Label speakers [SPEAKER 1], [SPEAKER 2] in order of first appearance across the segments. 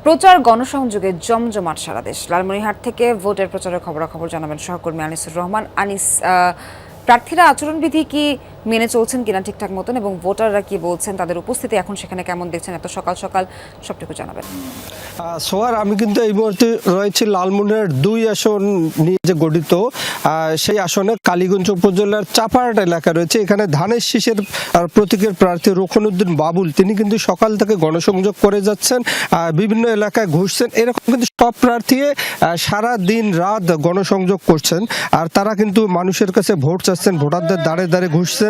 [SPEAKER 1] প্রচার গণসংযোগে জমজমাট সারা দেশ। লালমনিরহাট থেকে ভোটের প্রচারের খবরাখবর জানাবেন সহকর্মী আনিসুর রহমান। আনিস, প্রার্থীরা আচরণবিধি কি মেনে চলছেন কিনা ঠিকঠাক মতন, এবং ভোটাররা কি বলছেন, তাদের উপস্থিতি এখন সেখানে কেমন দেখছেন, এত সকাল সকাল সবটুকু জানাবেন।
[SPEAKER 2] সোহার, আমি কিন্তু এই মুহূর্তে রয়েছি লালমনিরহাট 2 আসন নিয়ে যে গঠিত সেই আসনে কালীগঞ্জ উপজেলার চাপাহাট এলাকা রয়েছে। এখানে ধানের শীষের প্রতীকের প্রার্থী রুকনউদ্দিন বাবুল, তিনি কিন্তু সকাল থেকে গণসংযোগ করে যাচ্ছেন, বিভিন্ন এলাকায় ঘুরছেন। এরকম কিন্তু সব প্রার্থী সারা দিন রাত গণসংযোগ করছেন, আর তারা কিন্তু মানুষের কাছে ভোট চাচ্ছেন, ভোটারদের দাঁড়ে দাঁড়ে ঘুরছেন।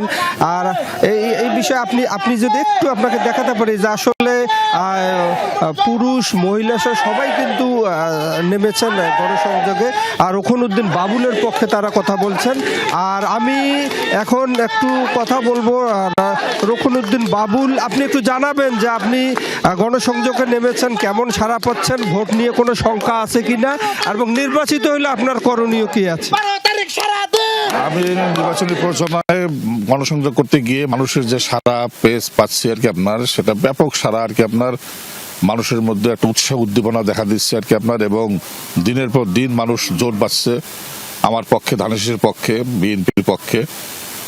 [SPEAKER 2] আর এই বিষয়ে আপনি যদি একটু আপনাকে দেখাতে পারি যে আসলে পুরুষ মহিলা সহ সবাই কিন্তু নেমেছেন গণসংযোগে, আর রুকনউদ্দিন বাবুলের পক্ষে তারা কথা বলছেন। আর আমি এখন একটু কথা বলবো। রুকনউদ্দিন বাবুল, আপনি একটু জানাবেন যে আপনি গণসংযোগে নেমেছেন, কেমন সাড়া পাচ্ছেন, ভোট নিয়ে কোনো শঙ্কা আছে কিনা, এবং নির্বাচিত হলে আপনার করণীয় কি আছে?
[SPEAKER 3] আমি নির্বাচনী প্রচারণায় গণসংযোগ করতে গিয়ে মানুষের যে সারা পেজ পাচ্ছি আর কি আপনার, সেটা ব্যাপক সারা আর কি আপনার। মানুষের মধ্যে একটা উৎসাহ উদ্দীপনা দেখা দিচ্ছে আর কি আপনার, এবং দিনের পর দিন মানুষ জোট বাড়ছে আমার পক্ষে, ধানের শীষের পক্ষে, বিএনপির পক্ষে।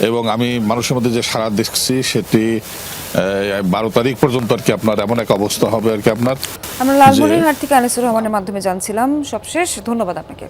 [SPEAKER 3] এবং আমি মানুষের মধ্যে যে সারা দেখছি সেটি 12 তারিখ পর্যন্ত আর কি আপনার এমন এক অবস্থা হবে আর কি আপনার।
[SPEAKER 1] আমরা লালমনিরহাট থেকে আনিসুর রহমানের মাধ্যমে জানছিলাম। সবশেষ ধন্যবাদ আপনাকে।